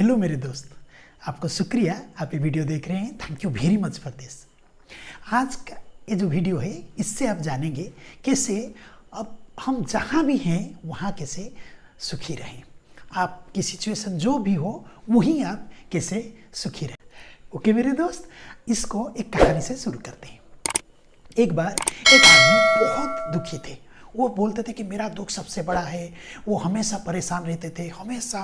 Hello मेरे दोस्त, आपको शुक्रिया, आप ये वीडियो देख रहे हैं। Thank you very much for this. आज का ये जो वीडियो है, इससे आप जानेंगे कैसे अब हम जहाँ भी हैं वहाँ कैसे सुखी रहें। आपकी सिचुएशन जो भी हो वहीं आप कैसे सुखी रहें। ओके मेरे दोस्त, इसको एक कहानी से शुरू करते हैं। एक बार एक आदमी बहुत दुखी थे। वो बोलते थे कि मेरा दुख सबसे बड़ा है। वो हमेशा परेशान रहते थे, हमेशा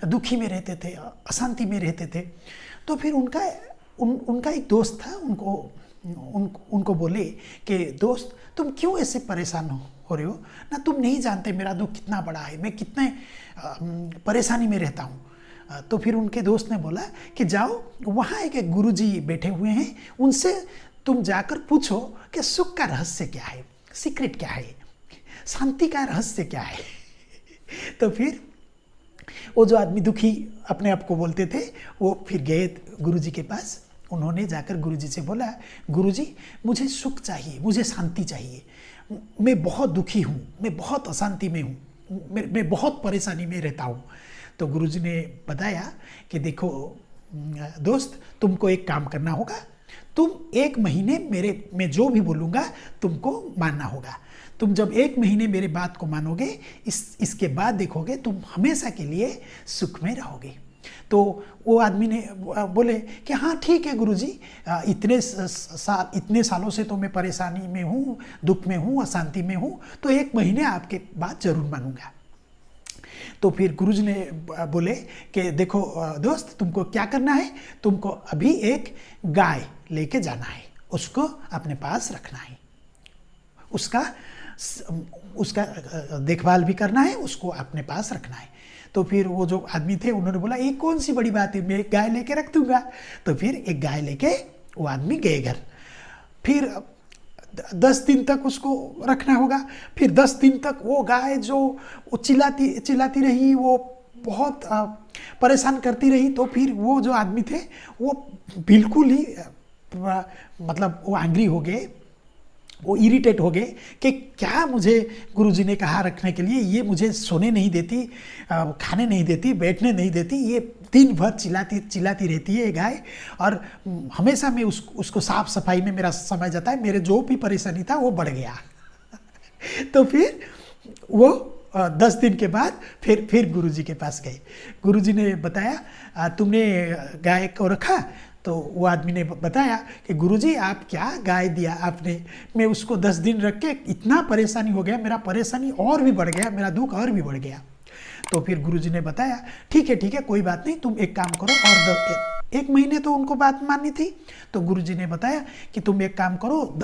दुखी में रहते थे, अशांति में रहते थे। तो फिर उनका एक दोस्त था। उनको बोले कि दोस्त, तुम क्यों ऐसे परेशान हो रहे हो ना? तुम नहीं जानते मेरा दुख कितना बड़ा है, मैं कितने परेशानी में रहता हूँ। तो फिर उनके दोस्त ने बोला कि जाओ, वहाँ एक गुरुजी बैठे हुए हैं, उनसे तुम जाकर पूछो कि सुख का रहस्य क्या है, सीक्रेट क्या है, शांति का रहस्य क्या है। तो फिर वो जो आदमी दुखी अपने आप को बोलते थे, वो फिर गए गुरुजी के पास। उन्होंने जाकर गुरुजी से बोला, गुरुजी मुझे सुख चाहिए, मुझे शांति चाहिए, मैं बहुत दुखी हूँ, मैं बहुत अशांति में हूँ, मैं बहुत परेशानी में रहता हूँ। तो गुरुजी ने बताया कि देखो दोस्त, तुमको एक काम करना होगा। तुम 1 महीने मैं जो भी बोलूँगा तुमको मानना होगा। तुम जब 1 महीने मेरे बात को मानोगे, इसके बाद देखोगे तुम हमेशा के लिए सुख में रहोगे। तो वो आदमी ने बोले कि हाँ ठीक है गुरुजी, इतने सालों से तो मैं परेशानी में हूँ, दुख में हूँ, अशांति में हूँ, तो 1 महीने आपके बात जरूर मानूंगा। तो फिर गुरुजी ने बोले कि देखो दोस्त, तुमको क्या करना है, तुमको अभी एक गाय लेके जाना है, उसको अपने पास रखना है, उसका देखभाल भी करना है, उसको अपने पास रखना है। तो फिर वो जो आदमी थे उन्होंने बोला, ये कौन सी बड़ी बात है, मैं एक गाय लेके रख दूंगा। तो फिर एक गाय लेके वो आदमी गए घर। फिर 10 दिन तक उसको रखना होगा। फिर 10 दिन तक वो गाय जो वो चिल्लाती रही, वो बहुत परेशान करती रही। तो फिर वो जो आदमी थे वो बिल्कुल ही मतलब वो एंग्री हो गए, वो इरिटेट हो गए कि क्या मुझे गुरुजी ने कहा रखने के लिए, ये मुझे सोने नहीं देती, खाने नहीं देती, बैठने नहीं देती, ये दिन भर चिल्लाती रहती है ये गाय, और हमेशा मैं उसको साफ सफाई में मेरा समय जाता है, मेरे जो भी परेशानी था वो बढ़ गया। तो फिर वो 10 दिन के बाद फिर गुरुजी के पास गए। गुरुजी ने बताया, तुमने गाय को रखा? तो वो आदमी ने बताया कि गुरुजी आप क्या गाय दिया आपने, मैं उसको 10 दिन रख के इतना परेशानी हो गया, मेरा परेशानी और भी बढ़ गया, मेरा दुख और भी बढ़ गया। तो फिर गुरुजी ने बताया, ठीक है कोई बात नहीं, तुम एक काम करो, और 1 महीने तो उनको बात माननी थी। तो गुरुजी ने बताया कि तुम एक काम करो,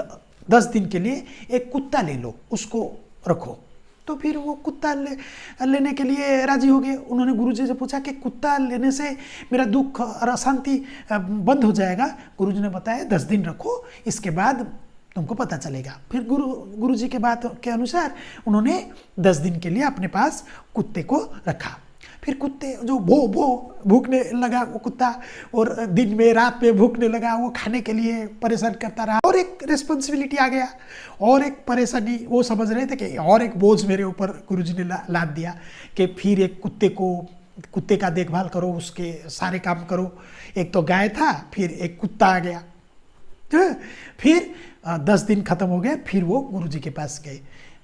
10 दिन के लिए एक कुत्ता ले लो, उसको रखो। तो फिर वो कुत्ता लेने के लिए राजी हो गए। उन्होंने गुरुजी से पूछा कि कुत्ता लेने से मेरा दुख और अशांति बंद हो जाएगा? गुरुजी ने बताया 10 दिन रखो, इसके बाद तुमको पता चलेगा। फिर गुरुजी के बात के अनुसार उन्होंने 10 दिन के लिए अपने पास कुत्ते को रखा। फिर कुत्ते जो भूखने लगा वो कुत्ता, और दिन में रात में भूखने लगा, वो खाने के लिए परेशान करता रहा। और एक रिस्पॉन्सिबिलिटी आ गया, और एक परेशानी, वो समझ रहे थे कि और एक बोझ मेरे ऊपर गुरुजी ने लाद दिया कि फिर एक कुत्ते का देखभाल करो, उसके सारे काम करो। एक तो गाय था, फिर एक कुत्ता आ गया। फिर 10 दिन खत्म हो गए। फिर वो गुरुजी के पास गए।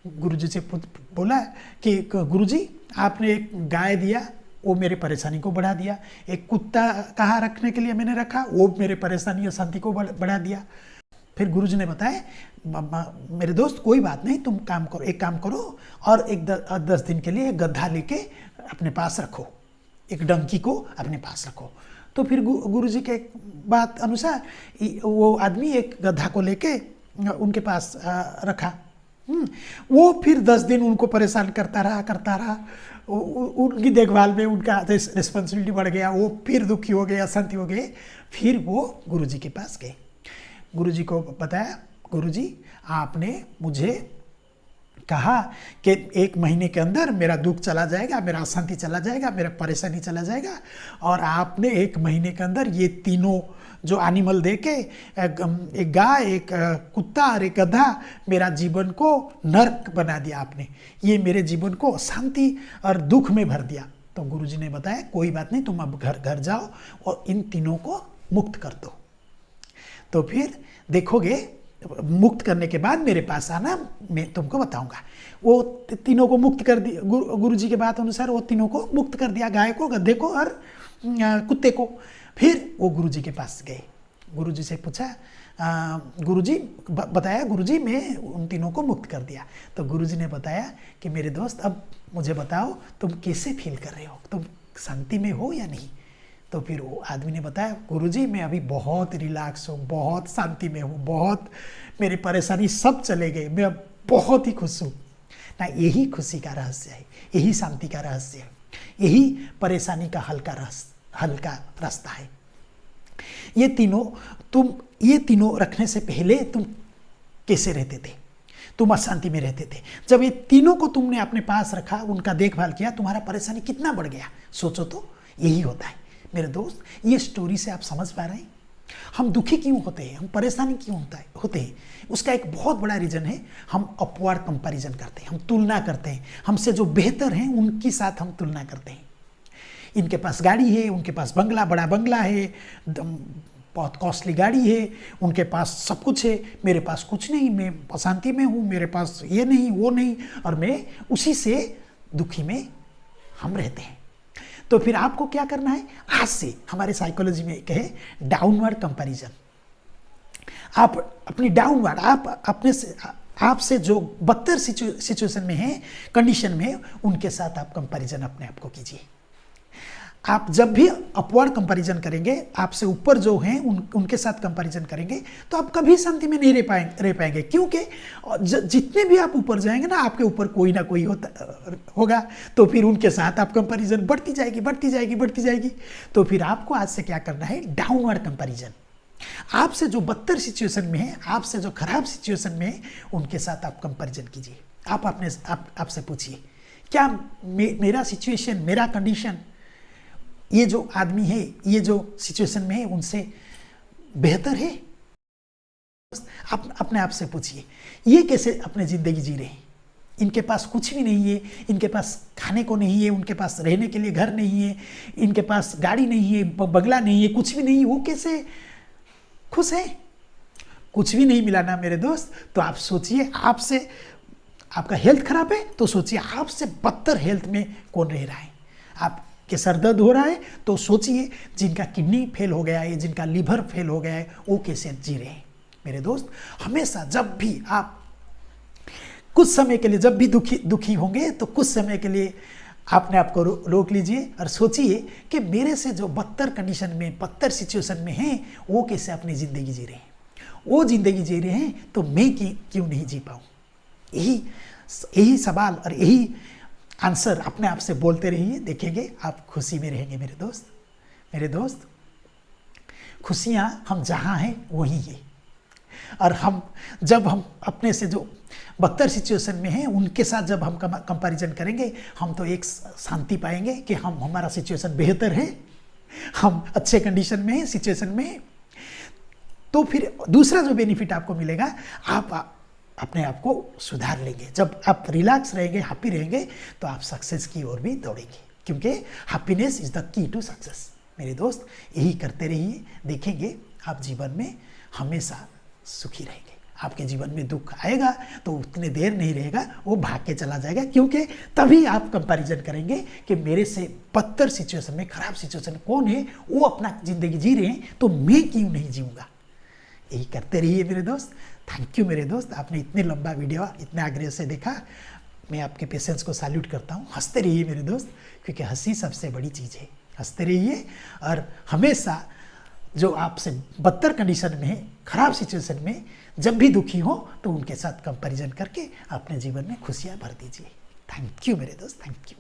गुरुजी से बोला कि गुरुजी आपने एक गाय दिया, वो मेरे परेशानी को बढ़ा दिया। एक कुत्ता कहाँ रखने के लिए मैंने रखा, वो मेरे परेशानी और शांति को बढ़ा दिया। फिर गुरुजी ने बताया, मेरे दोस्त कोई बात नहीं, तुम एक काम करो, और 10 दिन के लिए एक गधा लेके अपने पास रखो, एक डंकी को अपने पास रखो। तो फिर गुरुजी के बात अनुसार वो आदमी एक गधा को लेके उनके पास रखा। वो फिर 10 दिन उनको परेशान करता रहा। उनकी देखभाल में उनका रिस्पॉन्सिबिलिटी बढ़ गया। वो फिर दुखी हो गए, अशांति हो गए। फिर वो गुरुजी के पास गए। गुरुजी को बताया, गुरुजी आपने मुझे कहा कि 1 महीने के अंदर मेरा दुख चला जाएगा, मेरा अशांति चला जाएगा, मेरा परेशानी चला जाएगा, और आपने 1 महीने के अंदर ये तीनों जो एनिमल दे के, एक गाय, एक कुत्ता और एक गधा, मेरा जीवन को नर्क बना दिया आपने। ये मेरे जीवन को शांति और दुख में भर दिया। तो गुरुजी ने बताया कोई बात नहीं, तुम अब घर जाओ और इन तीनों को मुक्त कर दो। तो फिर देखोगे, मुक्त करने के बाद मेरे पास आना, मैं तुमको बताऊंगा। वो तीनों को मुक्त कर दिया, गुरुजी के बात अनुसार वो तीनों को मुक्त कर दिया, गाय को, गधे को और कुत्ते को। फिर वो गुरुजी के पास गए, गुरुजी से पूछा, गुरुजी बताया, गुरुजी मैं उन तीनों को मुक्त कर दिया। तो गुरुजी ने बताया कि मेरे दोस्त अब मुझे बताओ तुम कैसे फील कर रहे हो, तुम शांति में हो या नहीं। तो फिर वो आदमी ने बताया, गुरुजी मैं अभी बहुत रिलैक्स हूँ, बहुत शांति में हूँ, बहुत मेरी परेशानी सब चले गए, मैं अब बहुत ही खुश हूँ ना। यही खुशी का रहस्य है, यही शांति का रहस्य है, यही परेशानी का हल का रास्ता है। ये तीनों रखने से पहले तुम कैसे रहते थे? तुम अशांति में रहते थे। जब ये तीनों को तुमने अपने पास रखा, उनका देखभाल किया, तुम्हारा परेशानी कितना बढ़ गया। सोचो तो, यही होता है मेरे दोस्त। ये स्टोरी से आप समझ पा रहे हैं हम दुखी क्यों होते हैं, हम परेशानी क्यों होते हैं। उसका एक बहुत बड़ा रीज़न है, हम अपवार्ड कंपैरिजन करते हैं, हम तुलना करते हैं, हमसे जो बेहतर हैं उनके साथ हम तुलना करते हैं। इनके पास गाड़ी है, उनके पास बड़ा बंगला है, बहुत कॉस्टली गाड़ी है, उनके पास सब कुछ है, मेरे पास कुछ नहीं, मैं अशांति में हूँ, मेरे पास ये नहीं वो नहीं, और मैं उसी से दुखी में हम रहते हैं। तो फिर आपको क्या करना है, आज से हमारे साइकोलॉजी में कहे डाउनवर्ड कंपैरिजन। आप अपनी डाउनवर्ड, आपसे जो बदतर सिचुएशन में है, कंडीशन में, उनके साथ आप कंपैरिजन अपने आप को कीजिए। आप जब भी अपवर्ड कंपैरिजन करेंगे, आपसे ऊपर जो हैं उनके साथ कंपैरिजन करेंगे, तो आप कभी शांति में नहीं रह पाएंगे। क्योंकि जितने भी आप ऊपर जाएंगे ना, आपके ऊपर कोई ना कोई होगा, तो फिर उनके साथ आप कंपैरिजन बढ़ती जाएगी। तो फिर आपको आज से क्या करना है, डाउनवर्ड कंपैरिजन। आपसे जो बदतर सिचुएशन में है, आपसे जो खराब सिचुएशन में है, उनके साथ आप कंपैरिजन कीजिए। आपसे पूछिए, क्या मेरा सिचुएशन, मेरा कंडीशन, ये जो आदमी है, ये जो सिचुएशन में है, उनसे बेहतर है? आप अपने आप से पूछिए, ये कैसे अपनी ज़िंदगी जी रहे हैं? इनके पास कुछ भी नहीं है, इनके पास खाने को नहीं है, उनके पास रहने के लिए घर नहीं है, इनके पास गाड़ी नहीं है, बंगला नहीं है, कुछ भी नहीं है, वो कैसे खुश है? कुछ भी नहीं मिला ना मेरे दोस्त। तो आप सोचिए, आपका हेल्थ खराब है, तो सोचिए आपसे बदतर हेल्थ में कौन रह रहा है। आपके सर दर्द हो रहा है, तो सोचिए जिनका किडनी फेल हो गया है, जिनका लीवर फेल हो गया है, वो कैसे जी रहे हैं। मेरे दोस्त, हमेशा जब भी आप कुछ समय के लिए, जब भी दुखी होंगे, तो कुछ समय के लिए आपने आपको रोक लीजिए और सोचिए कि मेरे से जो बदतर कंडीशन में, बदतर सिचुएशन में हैं, वो कैसे अपनी ज़िंदगी जी रहे हैं। वो ज़िंदगी जी रहे हैं, तो मैं क्यों नहीं जी पाऊँ। यही सवाल और यही आंसर अपने आप से बोलते रहिए, देखेंगे आप खुशी में रहेंगे। मेरे दोस्त, खुशियाँ हम जहाँ हैं वहीं हैं। और जब हम अपने से जो बदतर सिचुएशन में हैं, उनके साथ जब हम कंपैरिजन करेंगे, हम तो एक शांति पाएंगे कि हमारा सिचुएशन बेहतर है, हम अच्छे कंडीशन में हैं, सिचुएशन में हैं। तो फिर दूसरा जो बेनिफिट आपको मिलेगा, आप अपने आप को सुधार लेंगे। जब आप रिलैक्स रहेंगे, हैप्पी रहेंगे, तो आप सक्सेस की ओर भी दौड़ेंगे, क्योंकि happiness is the key to success. मेरे दोस्त, यही करते रहिए, देखेंगे आप जीवन में हमेशा सुखी रहेंगे। आपके जीवन में दुख आएगा तो उतने देर नहीं रहेगा, वो भाग के चला जाएगा, क्योंकि तभी आप कंपैरिजन करेंगे कि मेरे से बदतर सिचुएशन में, खराब सिचुएशन कौन है, वो अपना ज़िंदगी जी रहे हैं, तो मैं क्यों नहीं जीऊँगा। यही करते रहिए मेरे दोस्त। थैंक यू मेरे दोस्त, आपने इतने लंबा वीडियो इतने आग्रह से देखा। मैं आपके पेशेंस को सैल्यूट करता हूँ। हंसते रहिए मेरे दोस्त, क्योंकि हंसी सबसे बड़ी चीज़ है। हंसते रहिए और हमेशा जो आपसे बदतर कंडीशन में है, खराब सिचुएशन में, जब भी दुखी हो, तो उनके साथ कंपैरिजन करके अपने जीवन में खुशियाँ भर दीजिए। थैंक यू मेरे दोस्त, थैंक यू।